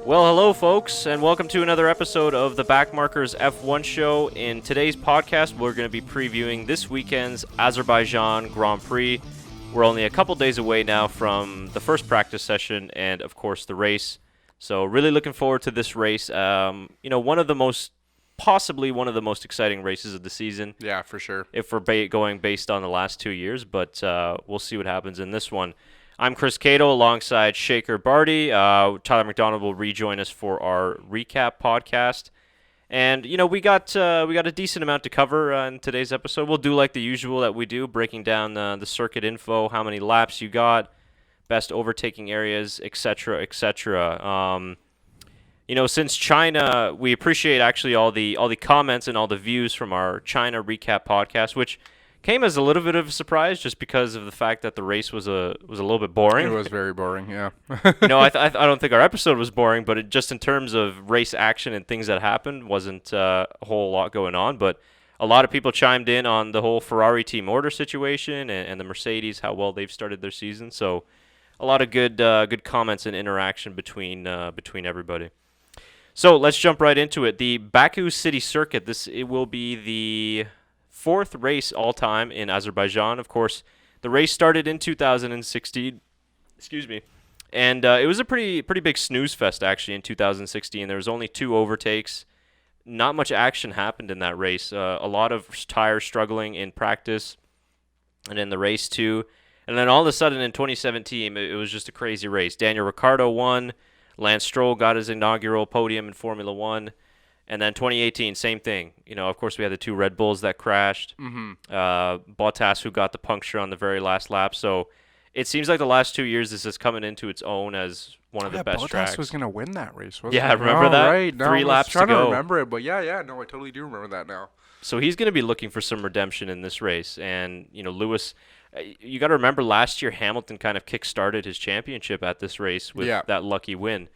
Well, hello, folks, and welcome to another episode of the Backmarkers F1 Show. In today's podcast, we're going to be previewing this weekend's Azerbaijan Grand Prix. We're only a couple days away now from the first practice session and, of course, the race. So, really looking forward to this race. Possibly one of the most exciting races of the season. Yeah, for sure. If we're going based on the last 2 years, but we'll see what happens in this one. I'm Chris Cato alongside Shaker Barty. Tyler McDonald will rejoin us for our recap podcast. And, we got a decent amount to cover in today's episode. We'll do like the usual that we do, breaking down the circuit info, how many laps you got, best overtaking areas, etc., etc. Since China, we appreciate actually all the comments and all the views from our China recap podcast, which came as a little bit of a surprise just because of the fact that the race was a little bit boring. It was very boring, yeah. I don't think our episode was boring, but just in terms of race action and things that happened, wasn't a whole lot going on. But a lot of people chimed in on the whole Ferrari team order situation and the Mercedes, how well they've started their season. So a lot of good comments and interaction between everybody. So let's jump right into it. The Baku City Circuit. It will be the fourth race all time in Azerbaijan. Of course, the race started in 2016. Excuse me. And it was a pretty big snooze fest actually in 2016. There was only 2 overtakes. Not much action happened in that race. A lot of tires struggling in practice and in the race too. And then all of a sudden in 2017, it was just a crazy race. Daniel Ricciardo won. Lance Stroll got his inaugural podium in Formula 1. And then 2018, same thing. Of course, we had the 2 Red Bulls that crashed. Bottas, who got the puncture on the very last lap. So it seems like the last 2 years, this is coming into its own as one of the best tracks. Bottas was going to win that race, wasn't he? Yeah, remember that? Right. No, 3 laps to go. I was trying to remember it, but no, I totally do remember that now. So he's going to be looking for some redemption in this race. And, Lewis, you got to remember last year Hamilton kind of kick-started his championship at this race with that lucky win,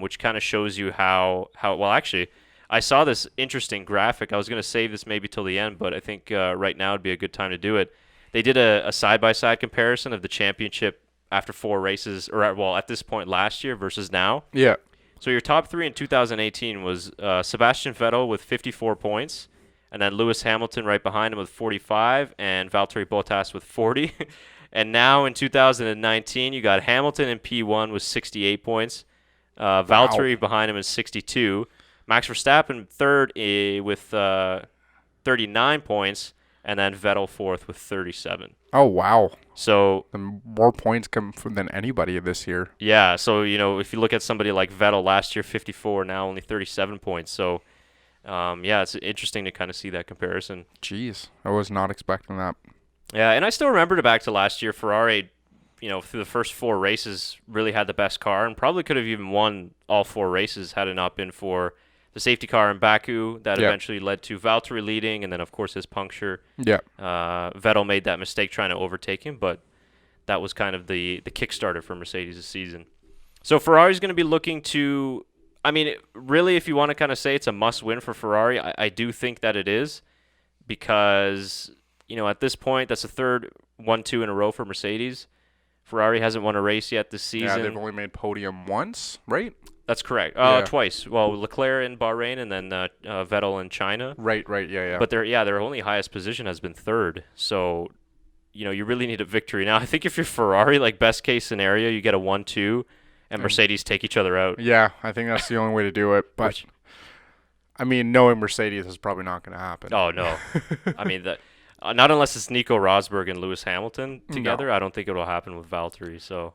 which kind of shows you how well, actually, I saw this interesting graphic. I was going to save this maybe till the end, but I think right now would be a good time to do it. They did a side-by-side comparison of the championship after 4 races, at this point last year versus now. Yeah. So your top 3 in 2018 was Sebastian Vettel with 54 points, and then Lewis Hamilton right behind him with 45, and Valtteri Bottas with 40. And now in 2019, you got Hamilton in P1 with 68 points, Valtteri behind him is 62. Max Verstappen third with 39 points, and then Vettel fourth with 37. Oh, wow. So more points come than anybody this year. Yeah, so, if you look at somebody like Vettel last year, 54, now only 37 points. So, it's interesting to kind of see that comparison. Jeez, I was not expecting that. Yeah, and I still remember back to last year, Ferrari, through the first 4 races, really had the best car and probably could have even won all 4 races had it not been for the safety car in Baku that eventually led to Valtteri leading, and then, of course, his puncture. Yeah. Vettel made that mistake trying to overtake him, but that was kind of the kickstarter for Mercedes this season. So Ferrari's going to be looking to, really, if you want to kind of say it's a must-win for Ferrari, I do think that it is because, at this point, that's the third 1-2 in a row for Mercedes. Ferrari hasn't won a race yet this season. Yeah, they've only made podium once, right? That's correct. Twice. Well, Leclerc in Bahrain and then Vettel in China. Right, yeah. But their only highest position has been third. So, you really need a victory. Now, I think if you're Ferrari, like best case scenario, you get a 1-2 and Mercedes take each other out. Yeah, I think that's the only way to do it. But, knowing Mercedes is probably not going to happen. Oh, no. Not unless it's Nico Rosberg and Lewis Hamilton together. No. I don't think it'll happen with Valtteri. So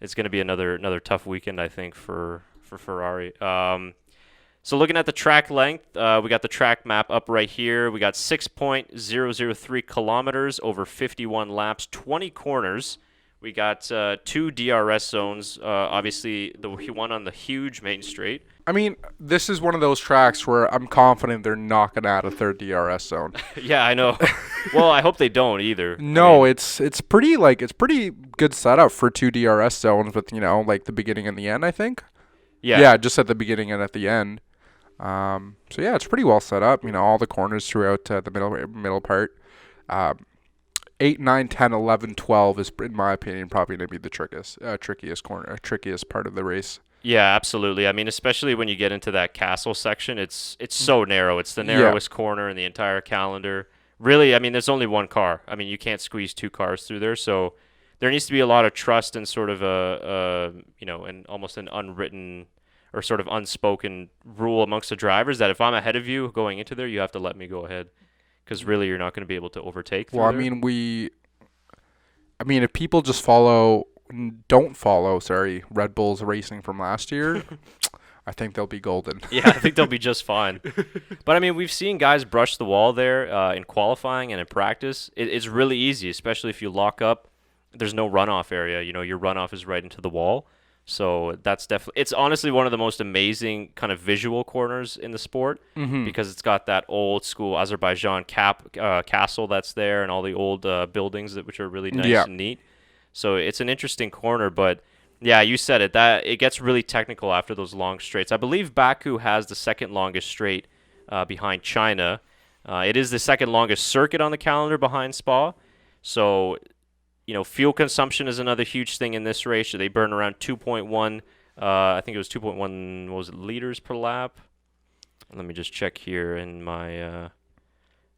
it's going to be another tough weekend, I think, for Ferrari. So looking at the track length, we got the track map up right here. We got 6.003 kilometers over 51 laps, 20 corners. We got 2 DRS zones. Obviously, the one on the huge main straight. This is one of those tracks where I'm confident they're not going to add a third DRS zone. Yeah, I know. Well, I hope they don't either. No, it's pretty good setup for 2 DRS zones with the beginning and the end, I think. Yeah, just at the beginning and at the end. It's pretty well set up. All the corners throughout the middle part. 8, 9, 10, 11, 12 is, in my opinion, probably going to be the trickiest part of the race. Yeah, absolutely. I mean, especially when you get into that castle section, it's so narrow. It's the narrowest corner in the entire calendar. Really, I mean, there's only one car. I mean, you can't squeeze two cars through there, so there needs to be a lot of trust and sort of an almost an unwritten or sort of unspoken rule amongst the drivers that if I'm ahead of you going into there, you have to let me go ahead, because really you're not going to be able to overtake. Well, I mean, if people just don't follow, Red Bull's racing from last year, I think they'll be golden. Yeah, I think they'll be just fine. But I mean, we've seen guys brush the wall there in qualifying and in practice. It's really easy, especially if you lock up. There's no runoff area. Your runoff is right into the wall. So that's definitely, it's honestly one of the most amazing kind of visual corners in the sport, because it's got that old school Azerbaijan castle that's there and all the old buildings which are really nice and neat. So it's an interesting corner, but yeah, you said it, that it gets really technical after those long straights. I believe Baku has the second longest straight behind China. It is the second longest circuit on the calendar behind Spa. So fuel consumption is another huge thing in this race. They burn around 2.1, I think it was 2.1, what was it, liters per lap? Let me just check here in my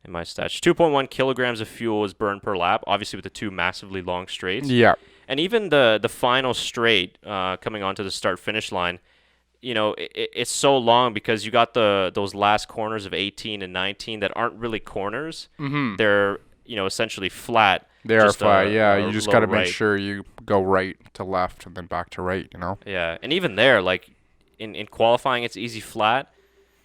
stats. 2.1 kilograms of fuel is burned per lap, obviously with the two massively long straights. Yeah. And even the final straight coming onto the start-finish line, it's so long because you got those last corners of 18 and 19 that aren't really corners. They're, essentially flat. They are flat, yeah. You just got to make sure you go right to left and then back to right, Yeah, and even there, like in qualifying, it's easy flat.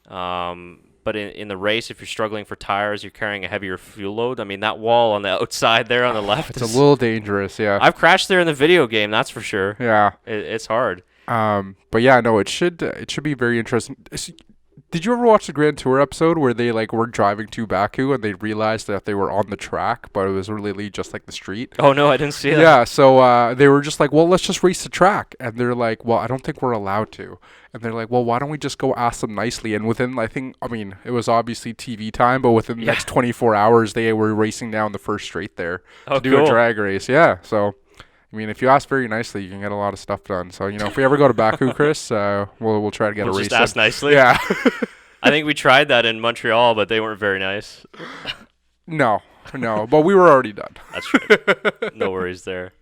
But in the race, if you're struggling for tires, you're carrying a heavier fuel load. I mean, that wall on the outside there on the left, it's a little dangerous, yeah. I've crashed there in the video game, that's for sure. Yeah. It's hard. But yeah, no, it should be very interesting. Did you ever watch the Grand Tour episode where they were driving to Baku and they realized that they were on the track, but it was really just like the street? Oh no, I didn't see that. Yeah, so they were just like, well, let's just race the track, and they're like, well, I don't think we're allowed to, and they're like, well, why don't we just go ask them nicely? And within, it was obviously TV time, but within the next 24 hours, they were racing down the first straight there to do a drag race. Yeah, so. I mean, if you ask very nicely, you can get a lot of stuff done. So, if we ever go to Baku, Chris, we'll try to get a race. Just ask nicely? Yeah. I think we tried that in Montreal, but they weren't very nice. No, but we were already done. That's right. No worries there.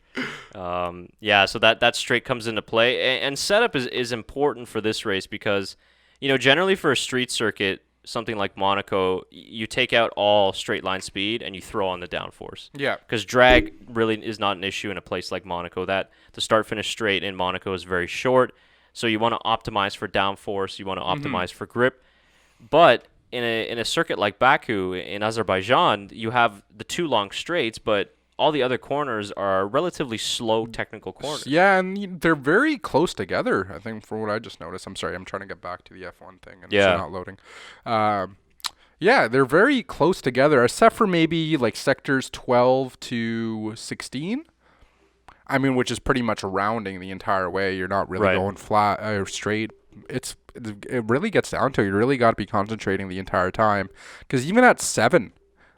Yeah, so that straight comes into play. And setup is important for this race because, generally for a street circuit, something like Monaco, you take out all straight line speed and you throw on the downforce. Yeah. Because drag really is not an issue in a place like Monaco. That the start-finish straight in Monaco is very short, so you want to optimize for downforce, you want to optimize for grip. But in a circuit like Baku in Azerbaijan, you have the two long straights, but all the other corners are relatively slow technical corners. Yeah, and they're very close together, I think, from what I just noticed. I'm sorry, I'm trying to get back to the F1 thing, and it's not loading. Yeah, they're very close together, except for maybe sectors 12 to 16. I mean, which is pretty much rounding the entire way. You're not really going flat or straight. It really gets down to it. You really got to be concentrating the entire time, because even at 7,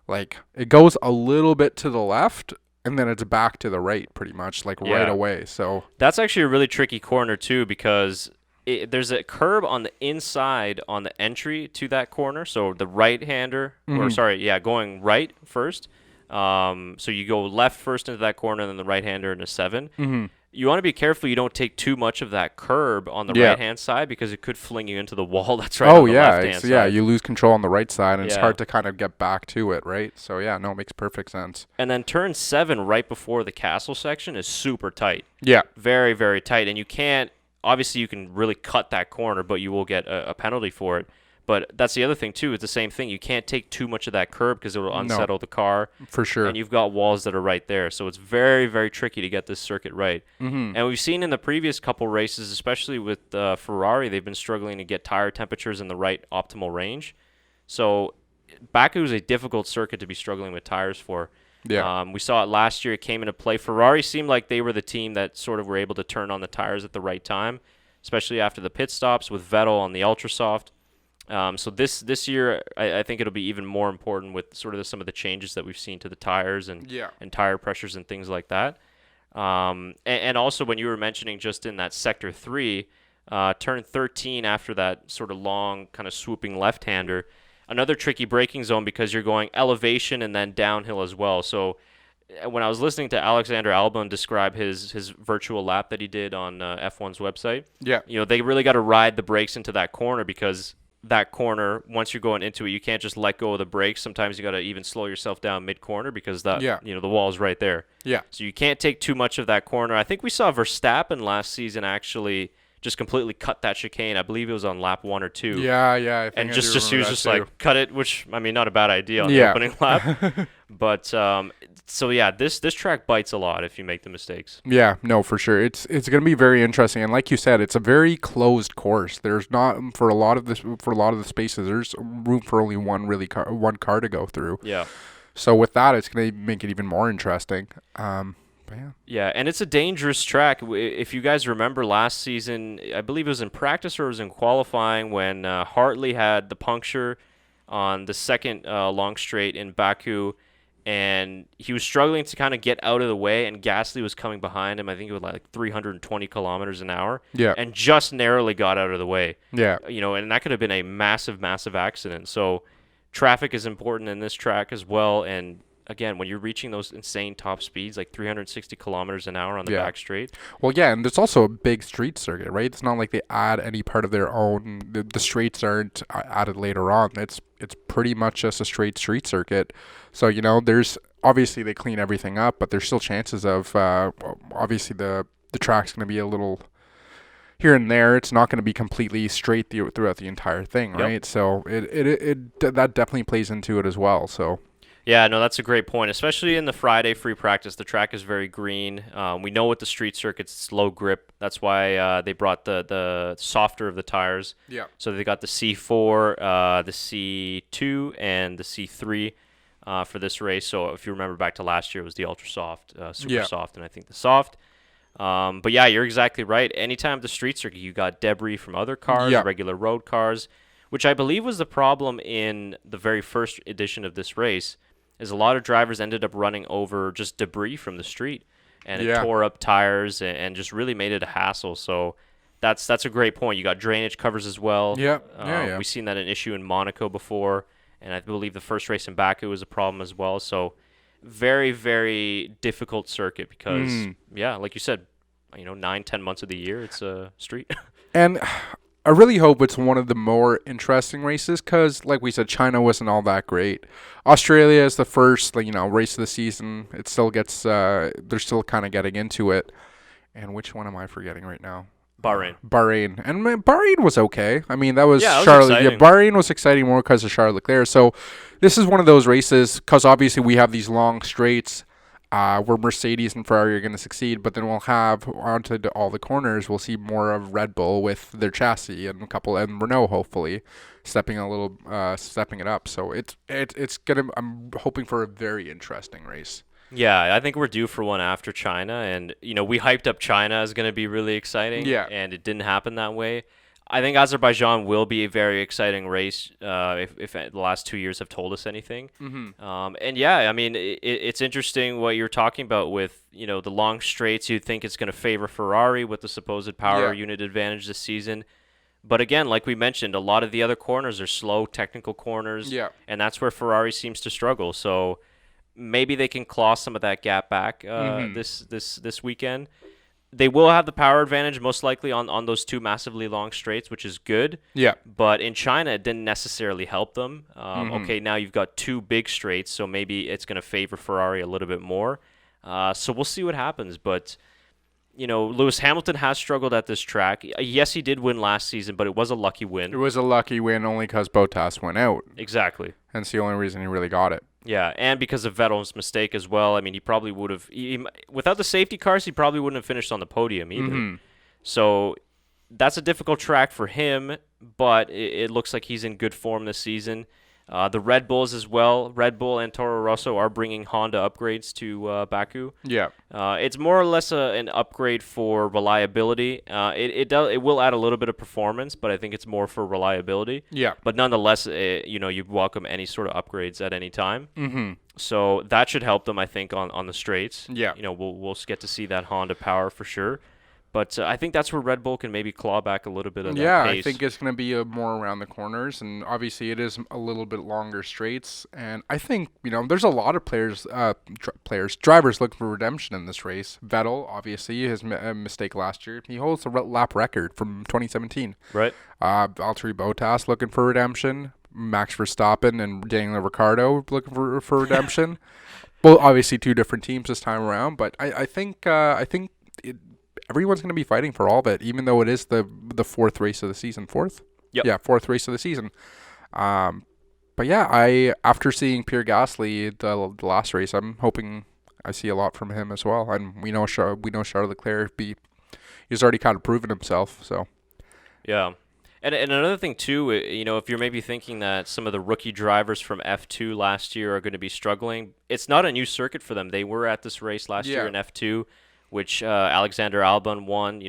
it goes a little bit to the left, and then it's back to the right pretty much, right away. So that's actually a really tricky corner, too, because there's a curb on the inside on the entry to that corner. So the right-hander, going right first. So you go left first into that corner, and then the right-hander into 7. You want to be careful you don't take too much of that curb on the right-hand side, because it could fling you into the wall that's right on the left-hand side. Yeah, you lose control on the right side, and it's hard to kind of get back to it, right? So, yeah, no, it makes perfect sense. And then turn 7 right before the castle section is super tight. Yeah. Very, very tight. And you can't – obviously you can really cut that corner, but you will get a penalty for it. But that's the other thing, too. It's the same thing. You can't take too much of that curb because it will unsettle the car. For sure. And you've got walls that are right there. So it's very, very tricky to get this circuit right. And we've seen in the previous couple races, especially with Ferrari, they've been struggling to get tire temperatures in the right optimal range. So Baku is a difficult circuit to be struggling with tires for. Yeah. We saw it last year. It came into play. Ferrari seemed like they were the team that sort of were able to turn on the tires at the right time, especially after the pit stops with Vettel on the Ultrasoft. So this year, I think it'll be even more important with sort of some of the changes that we've seen to the tires and tire pressures and things like that. And also when you were mentioning just in that Sector 3, Turn 13 after that sort of long, kind of swooping left-hander. Another tricky braking zone because you're going elevation and then downhill as well. So when I was listening to Alexander Albon describe his virtual lap that he did on F1's website, they really got to ride the brakes into that corner, because that corner, once you're going into it, you can't just let go of the brakes. Sometimes you got to even slow yourself down mid-corner, because the wall is right there. Yeah. So you can't take too much of that corner. I think we saw Verstappen last season actually just completely cut that chicane. I believe it was on lap 1 or 2. Yeah. I think he was just like, cut it, which, I mean, not a bad idea on the opening lap. But, this track bites a lot if you make the mistakes. Yeah, no, for sure. It's going to be very interesting. And like you said, it's a very closed course. There's not, for a lot of the spaces, there's room for only one car to go through. Yeah. So with that, it's going to make it even more interesting. Yeah, and it's a dangerous track. If you guys remember last season, I believe it was in practice or it was in qualifying, when Hartley had the puncture on the second long straight in Baku, and he was struggling to kind of get out of the way, and Gasly was coming behind him. I think it was like 320 kilometers an hour, and just narrowly got out of the way. Yeah. And that could have been a massive, massive accident. So traffic is important in this track as well, and again, when you're reaching those insane top speeds, like 360 kilometers an hour on the back straight. Well, yeah, and there's also a big street circuit, right? It's not like they add any part of their own. The straights aren't added later on. It's pretty much just a straight street circuit. So, there's obviously they clean everything up, but there's still chances of obviously the track's going to be a little here and there. It's not going to be completely straight throughout the entire thing, right? Yep. So that definitely plays into it as well. So. Yeah, no, that's a great point, especially in the Friday free practice. The track is very green. We know with the street circuits, it's low grip. That's why they brought the softer of the tires. Yeah. So they got the C4, the C2, and the C3 for this race. So if you remember back to last year, it was the ultra soft, super soft, and I think the soft. But yeah, you're exactly right. Anytime the street circuit, you got debris from other cars, regular road cars, which I believe was the problem in the very first edition of this race. Is a lot of drivers ended up running over just debris from the street, and it tore up tires and just really made it a hassle. So that's a great point. You got drainage covers as well. Yeah. We've seen that an issue in Monaco before, and I believe the first race in Baku was a problem as well. So very, very difficult circuit because, like you said, 9-10 months of the year, it's a street. And I really hope it's one of the more interesting races because, like we said, China wasn't all that great. Australia is the first, race of the season. It still gets, they're still kind of getting into it. And which one am I forgetting right now? Bahrain. And Bahrain was okay. I mean, that was Charlotte. Exciting. Yeah, Bahrain was exciting more because of Charles Leclerc. So this is one of those races because obviously we have these long straights where Mercedes and Ferrari are going to succeed, but then we'll have onto all the corners. We'll see more of Red Bull with their chassis and Renault hopefully stepping it up. So it's gonna. I'm hoping for a very interesting race. Yeah, I think we're due for one after China, and we hyped up China as going to be really exciting. Yeah, and it didn't happen that way. I think Azerbaijan will be a very exciting race if the last 2 years have told us anything. Mm-hmm. And yeah, I mean, it's interesting what you're talking about with, the long straights. You'd think it's going to favor Ferrari with the supposed power unit advantage this season. But again, like we mentioned, a lot of the other corners are slow technical corners. Yeah. And that's where Ferrari seems to struggle. So maybe they can claw some of that gap back this weekend. They will have the power advantage most likely on those two massively long straights, which is good. Yeah. But in China, it didn't necessarily help them. Okay, now you've got two big straights, so maybe it's going to favor Ferrari a little bit more. So we'll see what happens. But, Lewis Hamilton has struggled at this track. Yes, he did win last season, but it was a lucky win. It was a lucky win only because Bottas went out. Exactly. And it's the only reason he really got it. Yeah, and because of Vettel's mistake as well. I mean, he probably would have... without the safety cars, he probably wouldn't have finished on the podium either. Mm-hmm. So that's a difficult track for him, but it looks like he's in good form this season. The Red Bulls as well. Red Bull and Toro Rosso are bringing Honda upgrades to Baku. Yeah. It's more or less an upgrade for reliability. It will add a little bit of performance, but I think it's more for reliability. Yeah. But nonetheless, you welcome any sort of upgrades at any time. Mm-hmm. So that should help them, I think, on the straights. Yeah. We'll get to see that Honda power for sure. But I think that's where Red Bull can maybe claw back a little bit of that pace. I think it's going to be more around the corners, and obviously it is a little bit longer straights. And I think, there's a lot of drivers looking for redemption in this race. Vettel, obviously, his mistake last year. He holds the lap record from 2017. Right. Valtteri Bottas looking for redemption. Max Verstappen and Daniel Ricciardo looking for redemption. Well, obviously two different teams this time around, but I think everyone's going to be fighting for all of it, even though it is the fourth race of the season. Fourth? Yep. Yeah, fourth race of the season. But yeah, after seeing Pierre Gasly the last race, I'm hoping I see a lot from him as well. And we know Charles Leclerc, he's already kind of proven himself. So yeah. And another thing too, if you're maybe thinking that some of the rookie drivers from F2 last year are going to be struggling, it's not a new circuit for them. They were at this race last year in F2, which Alexander Albon won.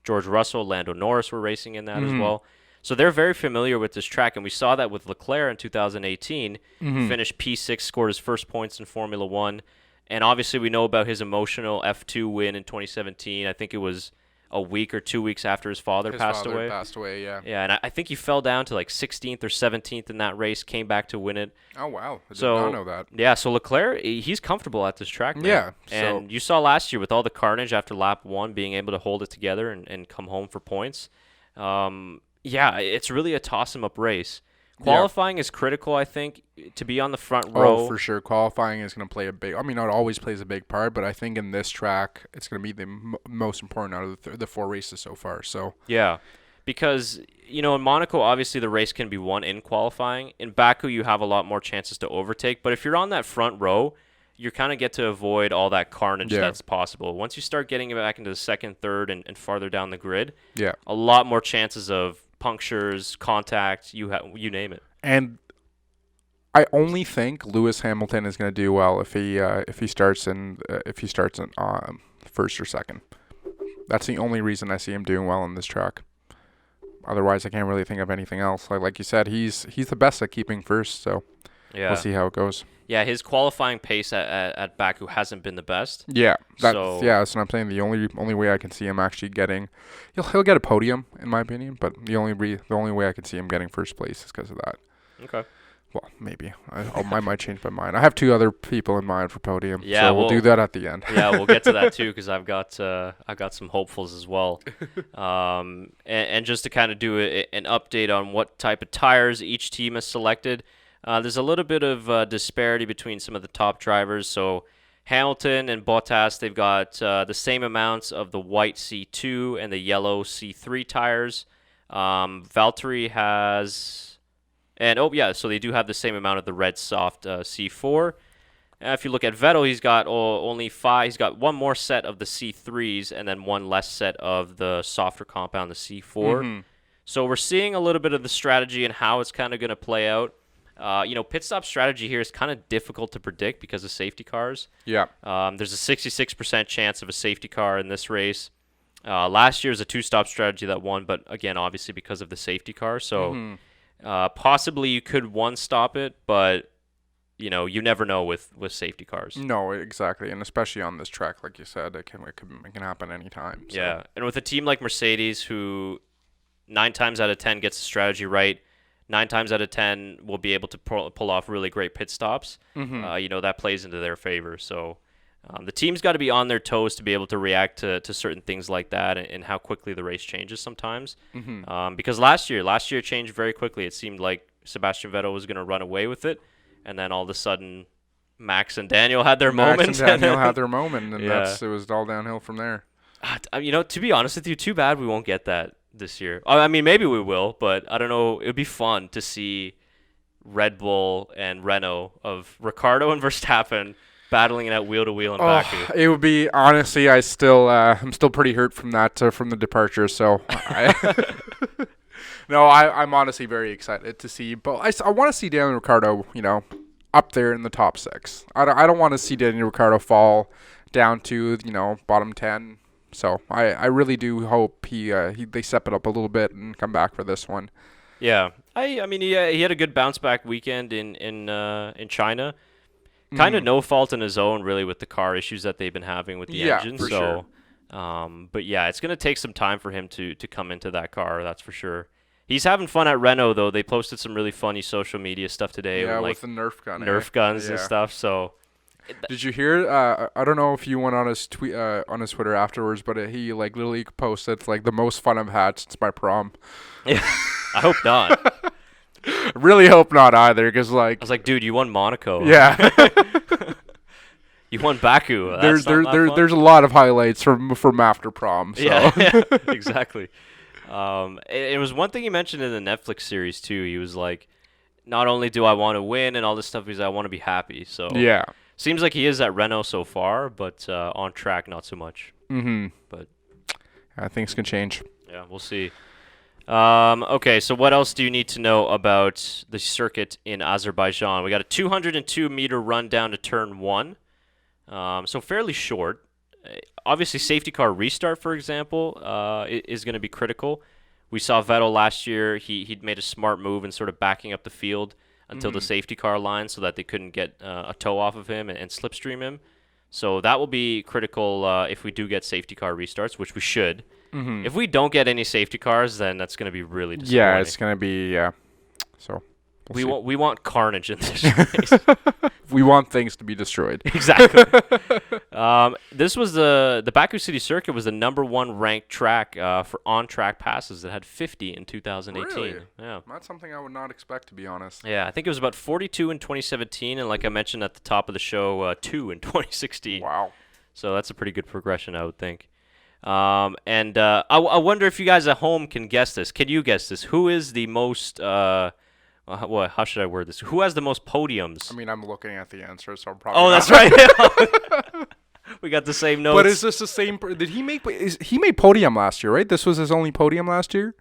George Russell, Lando Norris were racing in that as well. So they're very familiar with this track, and we saw that with Leclerc in 2018. Finished P6, scored his first points in Formula One, and obviously we know about his emotional F2 win in 2017. I think it was a week or 2 weeks after his father passed away. Yeah. Yeah, and I think he fell down to like 16th or 17th in that race, came back to win it. Oh, wow. I did not know that. Yeah, so Leclerc, he's comfortable at this track now. Yeah. And you saw last year with all the carnage after lap 1, being able to hold it together and come home for points. Yeah, it's really a toss-em-up race. Qualifying is critical, I think, to be on the front row. Oh, for sure. Qualifying is going to play it always plays a big part, but I think in this track, it's going to be the most important out of the 4 races so far. So yeah, because, in Monaco, obviously the race can be won in qualifying. In Baku, you have a lot more chances to overtake. But if you're on that front row, you kind of get to avoid all that carnage that's possible. Once you start getting back into the second, third, and farther down the grid, a lot more chances of punctures, contact, you name it. And I only think Lewis Hamilton is going to do well if he starts in first or second. That's the only reason I see him doing well in this track. Otherwise, I can't really think of anything else. Like you said, he's the best at keeping first, so we'll see how it goes. Yeah, his qualifying pace at Baku hasn't been the best. Yeah, that's what I'm saying. The only way I can see him actually getting, he'll get a podium in my opinion, but the only way I can see him getting first place is because of that. Okay. Well, maybe I might change my mind. I have 2 other people in mind for podium. Yeah, so we'll do that at the end. Yeah, we'll get to that too because I've got some hopefuls as well. And just to kind of do an update on what type of tires each team has selected. There's a little bit of disparity between some of the top drivers. So Hamilton and Bottas, they've got the same amounts of the white C2 and the yellow C3 tires. Valtteri has, so they do have the same amount of the red soft C4. If you look at Vettel, he's got only 5. He's got one more set of the C3s and then one less set of the softer compound, the C4. So we're seeing a little bit of the strategy and how it's kind of going to play out. Pit stop strategy here is kind of difficult to predict because of safety cars. Yeah. There's a 66% chance of a safety car in this race. Last year was a 2-stop strategy that won, but again, obviously because of the safety car. So possibly you could 1-stop it, but you never know with safety cars. No, exactly, and especially on this track, like you said, it can happen anytime. So. Yeah, and with a team like Mercedes, who 9 times out of 10 gets the strategy right. 9 times out of 10 will be able to pull off really great pit stops. That plays into their favor. So the team's got to be on their toes to be able to react to certain things like that and how quickly the race changes sometimes. Because last year it changed very quickly. It seemed like Sebastian Vettel was going to run away with it, and then all of a sudden Max and Daniel had their moment. And it was all downhill from there. To be honest with you, too bad we won't get that this year. I mean, maybe we will, but I don't know. It would be fun to see Red Bull and Renault of Ricciardo and Verstappen battling it out wheel to wheel in Baku. It would be, honestly, I'm still pretty hurt from that, from the departure. So, I'm honestly very excited to see. But I want to see Daniel Ricciardo, up there in the top 6. I don't want to see Daniel Ricciardo fall down to bottom 10. So I really do hope they step it up a little bit and come back for this one. Yeah, I mean he had a good bounce back weekend in China. Kind of no fault in his own really with the car issues that they've been having with the engine. For sure. But yeah, it's going to take some time for him to come into that car, that's for sure. He's having fun at Renault, though. They posted some really funny social media stuff today. Yeah, with the Nerf gun. Nerf guns and stuff, so... Did you hear? I don't know if you went on his tweet on his Twitter afterwards, but he like literally posted it's like the most fun I've had since my prom. Yeah, I hope not. Really hope not either, because like I was like, dude, you won Monaco. Yeah. You won Baku. There's a lot of highlights from after prom. So. Yeah, exactly. It was one thing he mentioned in the Netflix series too. He was like, not only do I want to win and all this stuff, I want to be happy. So yeah. Seems like he is at Renault so far, but on track, not so much. Mm-hmm. But things can change. Yeah, we'll see. Okay, so what else do you need to know about the circuit in Azerbaijan? We got a 202-meter run down to turn 1, so fairly short. Obviously, safety car restart, for example, is going to be critical. We saw Vettel last year. He'd made a smart move in sort of backing up the field until the safety car line so that they couldn't get a tow off of him and slipstream him. So that will be critical if we do get safety car restarts, which we should. Mm-hmm. If we don't get any safety cars, then that's going to be really disappointing. Yeah, it's going to be, So we want carnage in this race. We want things to be destroyed. Exactly. This was the Baku City Circuit was the #1 ranked track for on-track passes that had 50 in 2018. Really? Yeah. That's something I would not expect, to be honest. Yeah, I think it was about 42 in 2017, and like I mentioned at the top of the show, 2 in 2016. Wow. So that's a pretty good progression, I would think. I wonder if you guys at home can guess this. Can you guess this? Who is the most... how should I word this? Who has the most podiums? I mean, I'm looking at the answer, so I'm probably. Oh, that's right. We got the same notes. But is this the same? Did he make? He made podium last year, right? This was his only podium last year.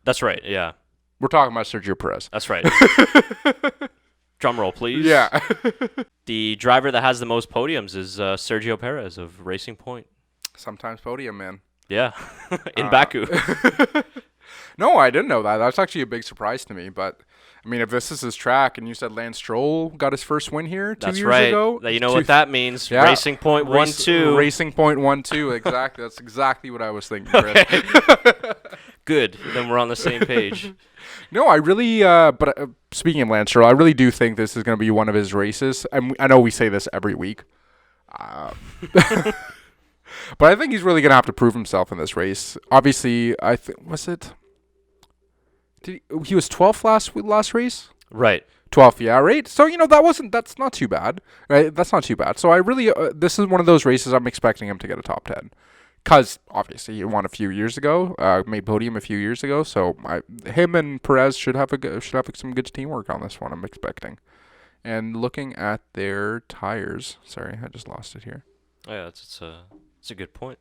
That's right. Yeah. We're talking about Sergio Perez. That's right. Drum roll, please. Yeah. The driver that has the most podiums is Sergio Perez of Racing Point. Sometimes podium, man. Yeah. In Baku. No, I didn't know that. That's actually a big surprise to me, but. I mean, if this is his track, and you said Lance Stroll got his first win here 2 years ago. You know what that means. Yeah. Racing Point 1-2. Racing Point 1-2, exactly. That's exactly what I was thinking, Chris. Okay. Good. Then we're on the same page. No, I really, speaking of Lance Stroll, I really do think this is going to be one of his races. I know we say this every week. But I think he's really going to have to prove himself in this race. Obviously, was it... He was 12th last race? Right. 12th, yeah, right? So, that's not too bad, right? That's not too bad. So, I really, this is one of those races I'm expecting him to get a top 10. Because, obviously, he won a few years ago, made podium a few years ago. So, him and Perez should have some good teamwork on this one, I'm expecting. And looking at their tires, sorry, I just lost it here. Oh, yeah, it's a good point.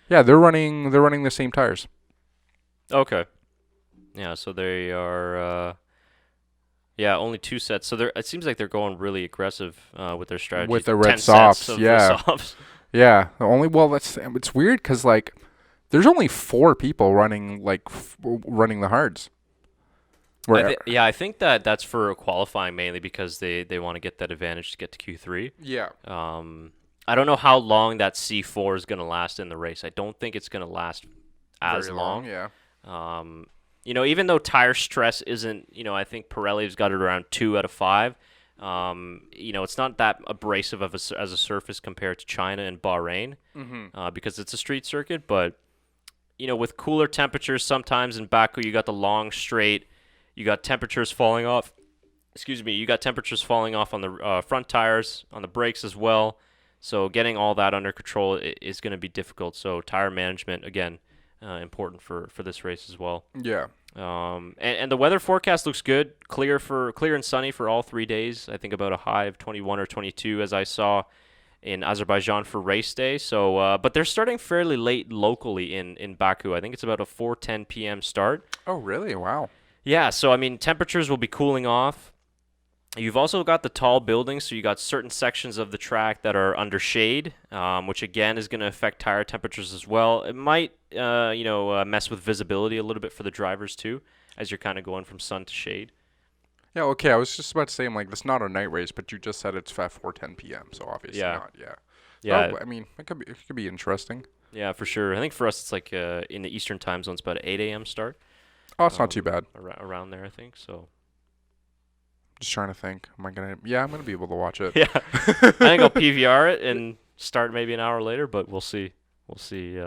Yeah, they're running the same tires. Okay. Yeah, so they are, only 2 sets. So it seems like they're going really aggressive with their strategy. With the red softs, yeah. Softs. Yeah, it's weird because, like, there's only 4 people running, running the hards. I think that's for qualifying mainly because they want to get that advantage to get to Q3. Yeah. I don't know how long that C4 is going to last in the race. I don't think it's going to last as very long. Yeah. Even though tire stress isn't, I think Pirelli's got it around 2 out of 5. It's not that abrasive as a surface compared to China and Bahrain because it's a street circuit. But, with cooler temperatures, sometimes in Baku, you got the long straight. You got temperatures falling off. You got temperatures falling off on the front tires, on the brakes as well. So getting all that under control is going to be difficult. So tire management, again, important for this race as well. Yeah. And the weather forecast looks good. Clear and sunny for all 3 days. I think about a high of 21 or 22 as I saw in Azerbaijan for race day. So, but they're starting fairly late locally in Baku. I think it's about a 4:10 p.m. start. Oh, really? Wow. Yeah. So, I mean, temperatures will be cooling off. You've also got the tall buildings, so you got certain sections of the track that are under shade, which again is going to affect tire temperatures as well. It might, mess with visibility a little bit for the drivers too, as you're kind of going from sun to shade. Yeah, okay. I was just about to say, it's not a night race, but you just said it's at 4:10 p.m. So obviously not. Yeah. Yeah. So, I mean, it could be interesting. Yeah, for sure. I think for us, it's like in the Eastern time zone, it's about an 8 a.m. start. Oh, it's not too bad. Around there, I think. So. Just trying to think. Am I gonna? Yeah, I'm gonna be able to watch it. Yeah, I think I'll PVR it and start maybe an hour later, but we'll see. We'll see.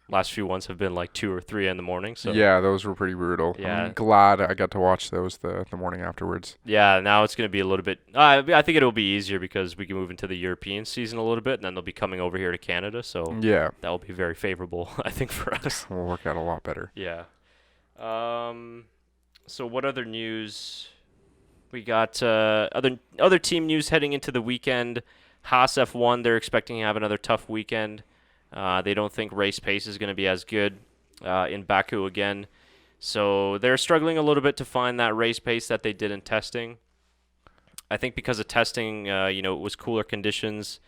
Last few ones have been like 2 or 3 in the morning. So yeah, those were pretty brutal. Yeah. I'm glad I got to watch those the morning afterwards. Yeah, now it's going to be a little bit. I think it'll be easier because we can move into the European season a little bit, and then they'll be coming over here to Canada. So yeah, that will be very favorable, I think, for us. We'll work out a lot better. Yeah. So what other news? We got other team news heading into the weekend. Haas F1, they're expecting to have another tough weekend. They don't think race pace is going to be as good in Baku again. So they're struggling a little bit to find that race pace that they did in testing. I think because of testing, it was cooler conditions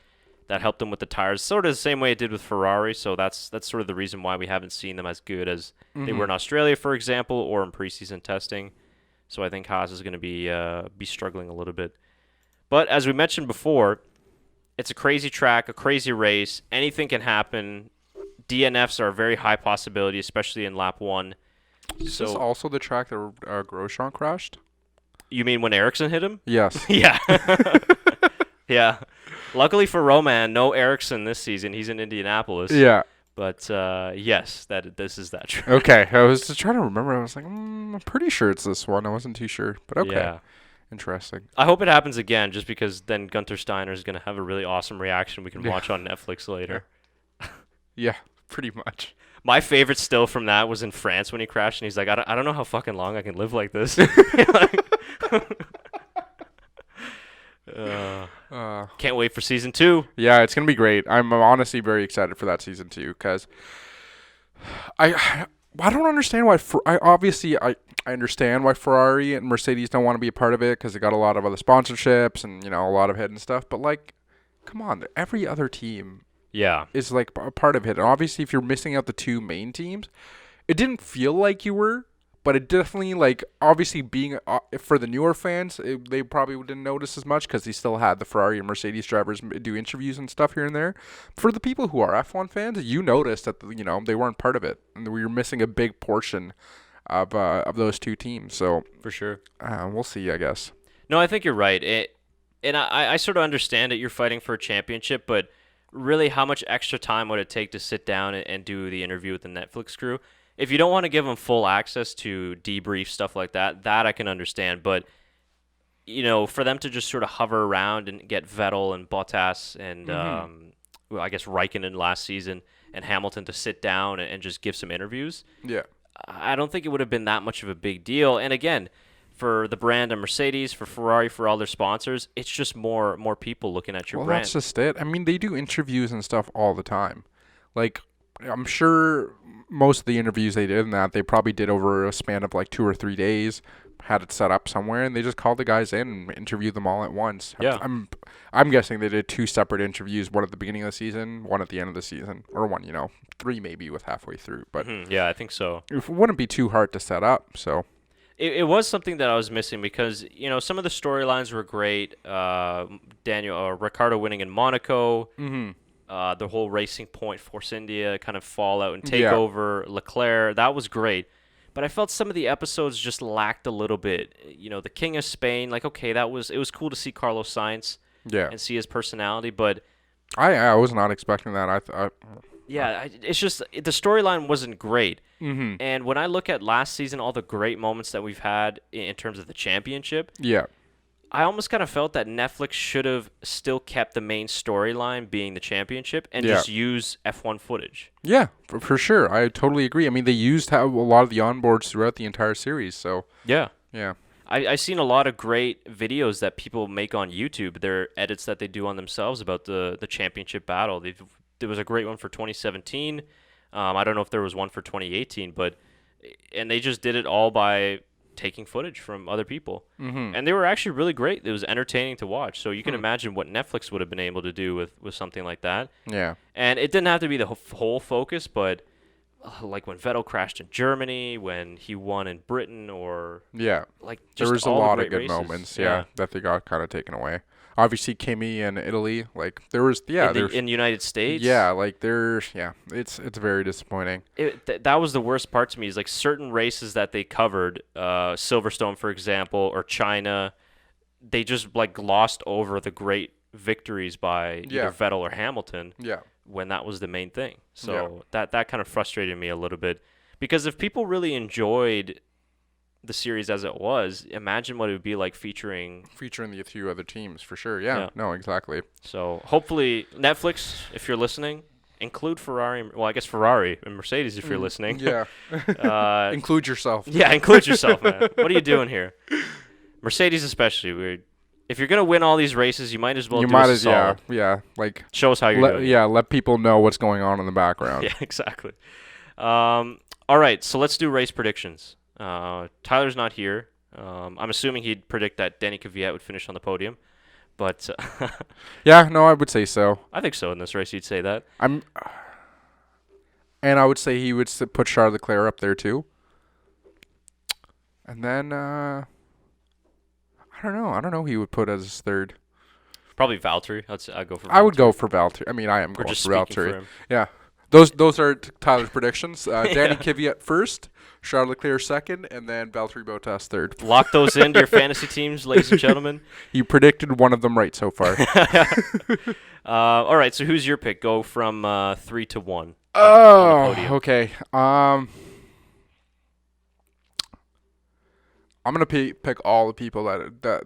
that helped them with the tires, sort of the same way it did with Ferrari. So that's sort of the reason why we haven't seen them as good as they were in Australia, for example, or in preseason testing. So I think Haas is going to be struggling a little bit. But as we mentioned before, it's a crazy track, a crazy race. Anything can happen. DNFs are a very high possibility, especially in lap 1. Is this also the track that Grosjean crashed? You mean when Ericsson hit him? Yes. Yeah. Yeah. Luckily for Roman, no Ericsson this season. He's in Indianapolis. Yeah. But yes, this is that track. Okay. I was just trying to remember. I was like, I'm pretty sure it's this one. I wasn't too sure. But okay. Yeah. Interesting. I hope it happens again, just because then Gunter Steiner is going to have a really awesome reaction we can watch on Netflix later. Yeah, pretty much. My favorite still from that was in France when he crashed, and he's like, I don't know how fucking long I can live like this. Can't wait for season 2. Yeah, it's going to be great. I'm honestly very excited for that season 2 because I don't understand why. I understand why Ferrari and Mercedes don't want to be a part of it because they got a lot of other sponsorships and a lot of hidden stuff. But like, come on, every other team is like a part of it. And obviously, if you're missing out the 2 main teams, it didn't feel like you were. But it definitely, like, obviously being, for the newer fans, they probably didn't notice as much because he still had the Ferrari and Mercedes drivers do interviews and stuff here and there. For the people who are F1 fans, you noticed that, they weren't part of it. And we were missing a big portion of those 2 teams. So, for sure. We'll see, I guess. No, I think you're right. And I sort of understand that you're fighting for a championship, but really how much extra time would it take to sit down and do the interview with the Netflix crew? If you don't want to give them full access to debrief, stuff like that I can understand. But, for them to just sort of hover around and get Vettel and Bottas and, I guess Raikkonen last season and Hamilton to sit down and just give some interviews, I don't think it would have been that much of a big deal. And again, for the brand of Mercedes, for Ferrari, for all their sponsors, it's just more people looking at your brand. Well, that's just it. I mean, they do interviews and stuff all the time. Like, I'm sure most of the interviews they did in that, they probably did over a span of like 2 or 3 days, had it set up somewhere, and they just called the guys in and interviewed them all at once. Yeah. I'm guessing they did 2 separate interviews, one at the beginning of the season, one at the end of the season, or one, 3 maybe with halfway through. But yeah, I think so. It wouldn't be too hard to set up, so. It was something that I was missing because, some of the storylines were great. Ricardo winning in Monaco. Mm-hmm. The whole Racing Point, Force India kind of fallout and takeover, Leclerc, that was great. But I felt some of the episodes just lacked a little bit. The King of Spain, like, okay, it was cool to see Carlos Sainz and see his personality, but I was not expecting that. It's just the storyline wasn't great. Mm-hmm. And when I look at last season, all the great moments that we've had in terms of the championship, I almost kind of felt that Netflix should have still kept the main storyline being the championship and just use F1 footage. Yeah, for sure. I totally agree. I mean, they used a lot of the onboards throughout the entire series, so. Yeah. I've seen a lot of great videos that people make on YouTube. They're edits that they do on themselves about the championship battle. There was a great one for 2017. I don't know if there was one for 2018, and they just did it all by taking footage from other people. Mm-hmm. And they were actually really great. It was entertaining to watch. So you can imagine what Netflix would have been able to do with something like that. Yeah. And it didn't have to be the whole focus, but like when Vettel crashed in Germany, when he won in Britain, or like just there was a all lot the of good races. moments that they got kind of taken away. obviously Kimi in Italy. Like there was in the United States. Yeah, like it's very disappointing. That was the worst part to me, is like certain races that they covered, Silverstone for example, or China, they just like glossed over the great victories by either Vettel or Hamilton. Yeah. When that was the main thing. So that kind of frustrated me a little bit, because if people really enjoyed the series as it was, imagine what it would be like featuring the few other teams for sure. Yeah. No, exactly. So hopefully Netflix, if you're listening, include Ferrari. Well, I guess Ferrari and Mercedes if you're listening. Yeah. Include yourself. Yeah, include yourself, man. What are you doing here? Mercedes especially. If you're gonna win all these races, you might as well like show us how you're doing. Yeah, let people know what's going on in the background. Yeah, exactly. All right, so let's do race predictions. Tyler's not here. I'm assuming he'd predict that Danny Kvyat would finish on the podium, but yeah, no, I would say so. I think so in this race. You'd say that. And I would say he would put Charles Leclerc up there too. And then I don't know. He would put as his third. Probably Valtteri. I'd go for. I would go for Valtteri. I mean, I am going for Valtteri. For him. Yeah. Those are Tyler's predictions. Danny Kvyat first, Charles Leclerc second, and then Valtteri Bottas third. Lock those into your fantasy teams, ladies and gentlemen. You predicted one of them right so far. All right, so who's your pick? Go from 3 to 1. Oh, okay. I'm gonna pick all the people that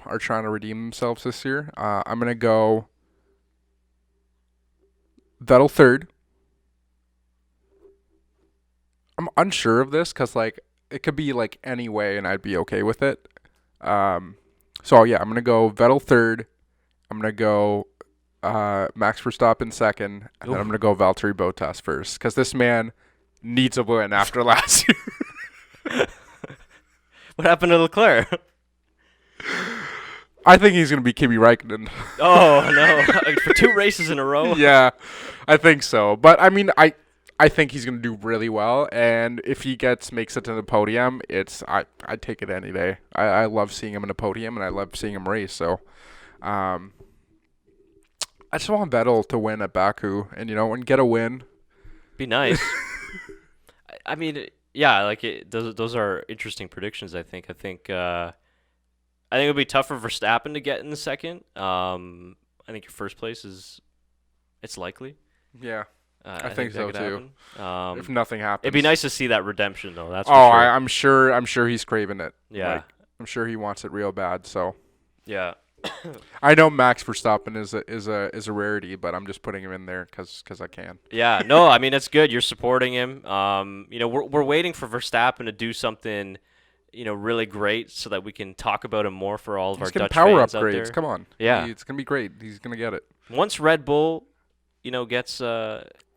are trying to redeem themselves this year. I'm gonna go Vettel third. I'm unsure of this because like it could be like any way and I'd be okay with it. So yeah, I'm gonna go Vettel third. I'm gonna go Max Verstappen second, and then I'm gonna go Valtteri Bottas first because this man needs a win after last year. What happened to Leclerc? I think he's gonna be Kimi Räikkönen. Oh no! For 2 races in a row. Yeah, I think so. But I mean, I think he's gonna do really well, and if he makes it to the podium, I'd take it any day. I love seeing him in a podium, and I love seeing him race. So, I just want Vettel to win at Baku, and get a win. Be nice. I mean, yeah, like those are interesting predictions. I think it'll be tough for Verstappen to get in the second. I think your first place it's likely. Yeah. I think so too. If nothing happens, it'd be nice to see that redemption, though. That's for sure. I'm sure he's craving it. Yeah, I'm sure he wants it real bad. So yeah, I know Max Verstappen is a rarity, but I'm just putting him in there because I can. Yeah, no, I mean it's good. You're supporting him. We're waiting for Verstappen to do something, really great, so that we can talk about him more for all of our Dutch power fans upgrades. out there. Come on, yeah, it's gonna be great. He's gonna get it. Once Red Bull,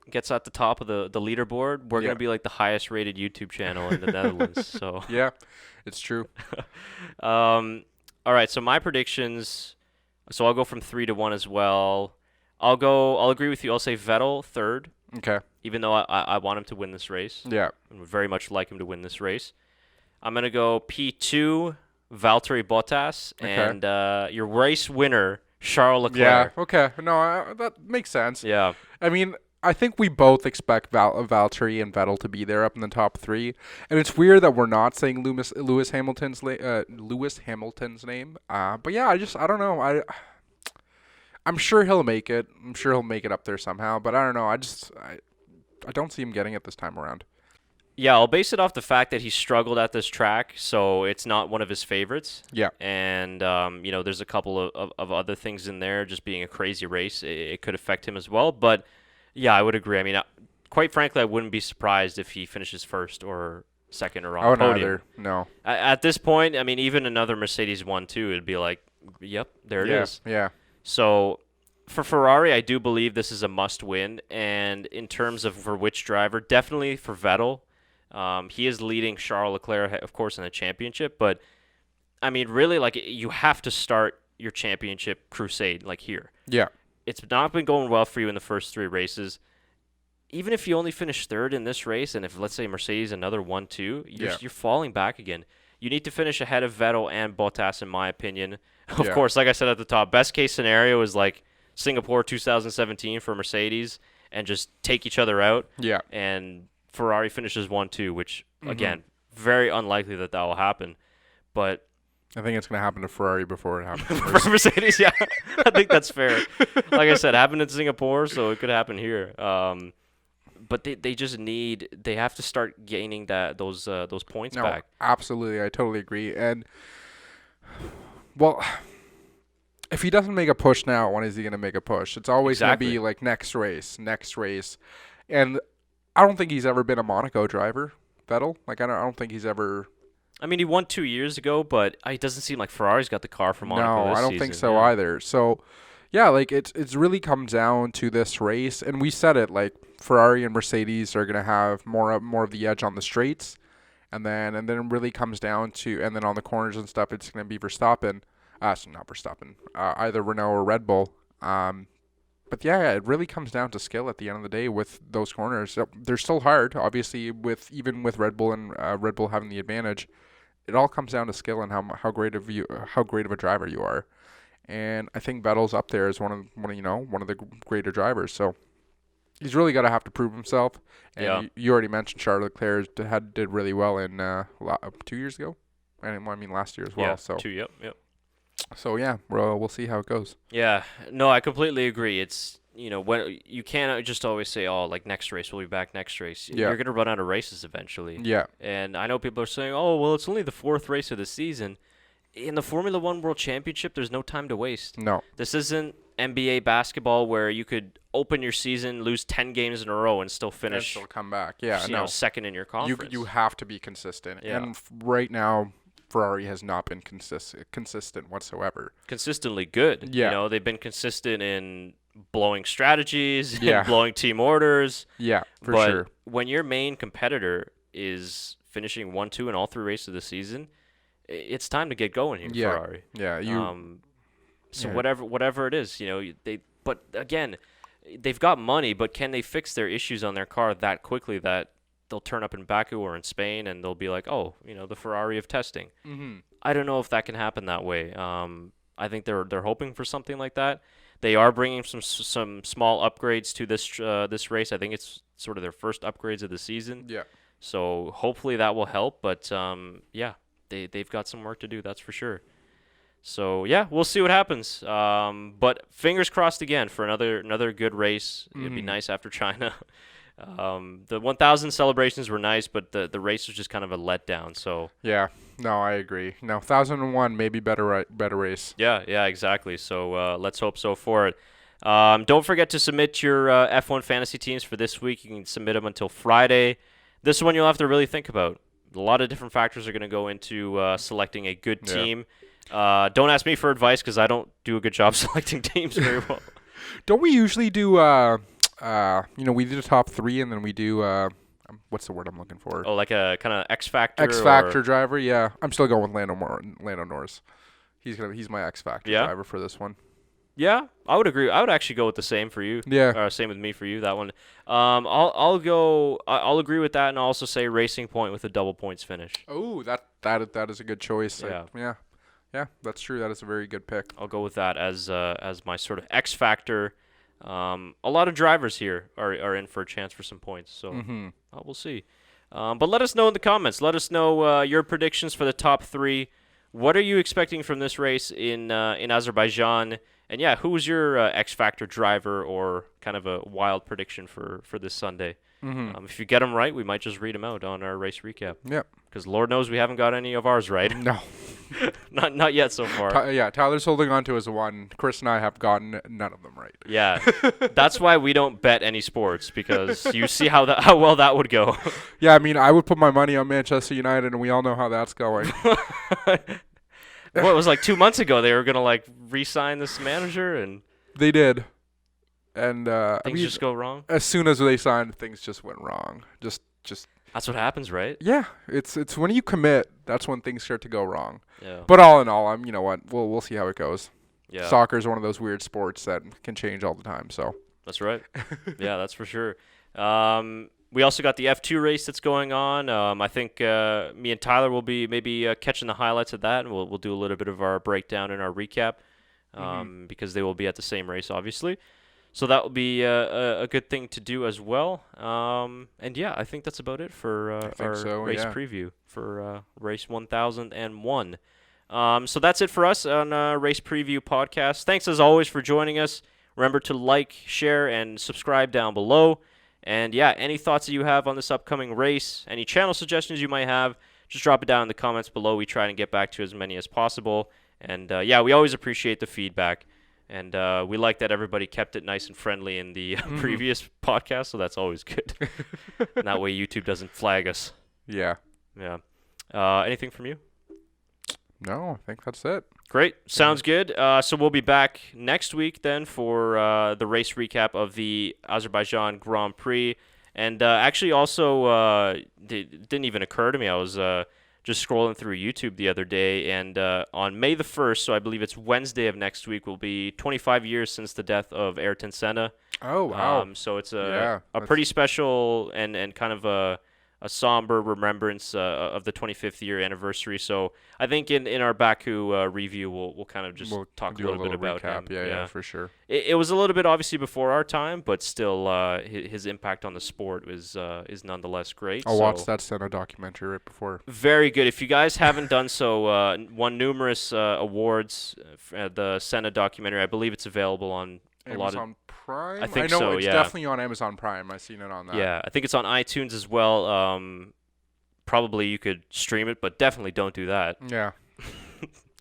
gets at the top of the leaderboard, we're going to be like the highest rated YouTube channel in the Netherlands. So yeah, it's true. All right, so my predictions, so I'll go from 3 to 1 as well. I'll agree with you. I'll say Vettel third. Okay. Even though I want him to win this race. Yeah. I would very much like him to win this race. I'm going to go P2, Valtteri Bottas, and your race winner, Charles Leclerc. Yeah, okay. No, that makes sense. Yeah. I mean, I think we both expect Valtteri and Vettel to be there up in the top 3, and it's weird that we're not saying Lewis Hamilton's name. But yeah, I don't know. I'm sure he'll make it. I'm sure he'll make it up there somehow. But I don't know. I don't see him getting it this time around. Yeah, I'll base it off the fact that he struggled at this track, so it's not one of his favorites. Yeah. And, there's a couple of other things in there, just being a crazy race. It could affect him as well. But, yeah, I would agree. I mean, quite frankly, I wouldn't be surprised if he finishes first or second or on the podium. Either. No. At this point, I mean, even another Mercedes 1-2, it'd be like, yep, there it is. Yeah. So for Ferrari, I do believe this is a must-win. And in terms of for which driver, definitely for Vettel. He is leading Charles Leclerc, of course, in the championship. But, I mean, really, like, you have to start your championship crusade, like, here. Yeah. It's not been going well for you in the first 3 races. Even if you only finish third in this race, and if, let's say, Mercedes another 1-2, you're falling back again. You need to finish ahead of Vettel and Bottas, in my opinion. Of course, like I said at the top, best case scenario is like Singapore 2017 for Mercedes and just take each other out. Yeah. And Ferrari finishes 1-2, which, again, very unlikely that will happen. But I think it's going to happen to Ferrari before it happens for Mercedes, yeah. I think that's fair. Like I said, happened in Singapore, so it could happen here. But they just they have to start gaining those points back. Absolutely. I totally agree. And, well, if he doesn't make a push now, when is he going to make a push? It's always going to be like next race. And I don't think he's ever been a Monaco driver, Vettel. Like, I don't think he's ever... I mean, he won 2 years ago, but it doesn't seem like Ferrari's got the car for Monaco No, this I don't season. think so either. So, yeah, like it's really comes down to this race, and we said it, like Ferrari and Mercedes are gonna have more of the edge on the straights, and then it really comes down to, and then on the corners and stuff, it's gonna be Verstappen, not Verstappen, either Renault or Red Bull. But yeah, it really comes down to skill at the end of the day with those corners. They're still hard, obviously, even with Red Bull and Red Bull having the advantage. It all comes down to skill and how great of a driver you are. And I think Vettel's up there as one of the greater drivers. So he's really got to have to prove himself. And you already mentioned Charles Leclerc did really well in 2 years ago. I mean last year as well. Yeah, so 2. Yep. So yeah, we'll see how it goes. Yeah, no, I completely agree. It's when you can't just always say, "Oh, like next race, we'll be back next race." Yeah. You're gonna run out of races eventually. Yeah. And I know people are saying, "Oh, well, it's only the 4th race of the season." In the Formula One World Championship, there's no time to waste. No. This isn't NBA basketball where you could open your season, lose 10 games in a row, and still finish. And still come back. Yeah. Second in your conference. You have to be consistent. Yeah. And right now, Ferrari has not been consistent whatsoever. Consistently good. Yeah. They've been consistent in blowing strategies, Yeah. and blowing team orders. Yeah, for but sure. When your main competitor is finishing 1-2 in all 3 races of the season, it's time to get going here, Yeah. Ferrari. Yeah, So whatever it is, but again, they've got money, but can they fix their issues on their car that quickly that they'll turn up in Baku or in Spain and they'll be like, oh, the Ferrari of testing. Mm-hmm. I don't know if that can happen that way. I think they're hoping for something like that. They are bringing some small upgrades to this race. I think it's sort of their first upgrades of the season. Yeah. So hopefully that will help. But they've got some work to do. That's for sure. So yeah, we'll see what happens. But fingers crossed again for another good race. It'd be nice after China. The 1,000 celebrations were nice, but the race was just kind of a letdown. So yeah, no, I agree. No, 1,001 maybe better race. Yeah, exactly. So let's hope so for it. Don't forget to submit your F1 fantasy teams for this week. You can submit them until Friday. This one you'll have to really think about. A lot of different factors are going to go into selecting a good team. Don't ask me for advice because I don't do a good job selecting teams very well. Don't we usually do we do the top 3 and then we do what's the word I'm looking for? Oh, like a kind of X Factor. X Factor driver, yeah. I'm still going with Lando Norris. He's my X Factor driver for this one. Yeah, I would agree. I would actually go with the same for you. Yeah. Same with me for you. That one. I'll agree with that, and I'll also say Racing Point with a double points finish. Oh, that is a good choice. Yeah. Yeah, that's true. That is a very good pick. I'll go with that as my sort of X Factor. A lot of drivers here are in for a chance for some points, so we'll see. But let us know in the comments. Let us know your predictions for the top 3. What are you expecting from this race in Azerbaijan? And yeah, who's your X Factor driver or kind of a wild prediction for this Sunday? If you get them right, we might just read them out on our race recap. Yep. Because Lord knows we haven't got any of ours right. No. not yet so far. Tyler's holding on to his one. Chris and I have gotten none of them right. Yeah. That's why we don't bet any sports, because you see how well that would go. Yeah, I mean, I would put my money on Manchester United, and we all know how that's going. Well, it was like 2 months ago they were going to re-sign this manager, and they did. And things just go wrong. As soon as they signed, things just went wrong. Just that's what happens, right? Yeah, it's when you commit, that's when things start to go wrong. Yeah. But all in all, you know what? We'll see how it goes. Yeah. Soccer is one of those weird sports that can change all the time. So that's right. Yeah, that's for sure. We also got the F2 race that's going on. I think me and Tyler will be maybe catching the highlights of that, and we'll do a little bit of our breakdown and our recap because they will be at the same race, obviously. So that will be a good thing to do as well. And yeah, I think that's about it for our race preview for race 1001. So that's it for us on Race Preview Podcast. Thanks as always for joining us. Remember to like, share, and subscribe down below. And yeah, any thoughts that you have on this upcoming race, any channel suggestions you might have, just drop it down in the comments below. We try and get back to as many as possible. And yeah, we always appreciate the feedback. And we like that everybody kept it nice and friendly in the previous podcast, so that's always good. And that way YouTube doesn't flag us. Yeah. Yeah. Anything from you? No, I think that's it. Great. Sounds good. So we'll be back next week then for the race recap of the Azerbaijan Grand Prix. And actually also, it didn't even occur to me. I was just scrolling through YouTube the other day, and on May the 1st, so I believe it's Wednesday of next week, will be 25 years since the death of Ayrton Senna. Oh, wow. So it's a pretty special and kind of a somber remembrance of the 25th year anniversary. So I think in our Baku review, we'll kind of just talk a little bit about recap. him. Yeah, for sure. It was a little bit obviously before our time, but still his impact on the sport is nonetheless great. I'll watch that Senna documentary right before. Very good. If you guys haven't done so, won numerous awards. The Senna documentary, I believe it's available on Amazon Prime? I think know so, it's definitely on Amazon Prime. I've seen it on that. Yeah, I think it's on iTunes as well. Probably you could stream it, but definitely don't do that. Yeah.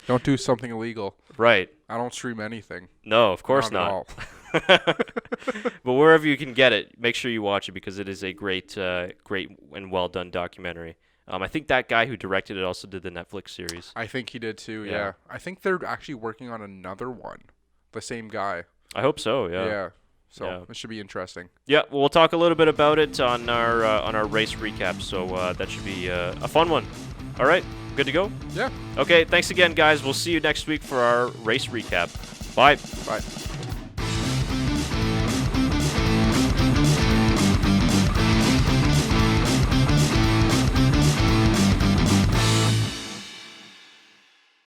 Don't do something illegal. Right. I don't stream anything. No, of course not. But wherever you can get it, make sure you watch it because it is a great and well done documentary. I think that guy who directed it also did the Netflix series. I think he did too, yeah. I think they're actually working on another one. The same guy. I hope so, yeah. Yeah. So it should be interesting. Yeah, well, we'll talk a little bit about it on our race recap. So that should be a fun one. All right, good to go? Yeah. Okay, thanks again, guys. We'll see you next week for our race recap. Bye. Bye.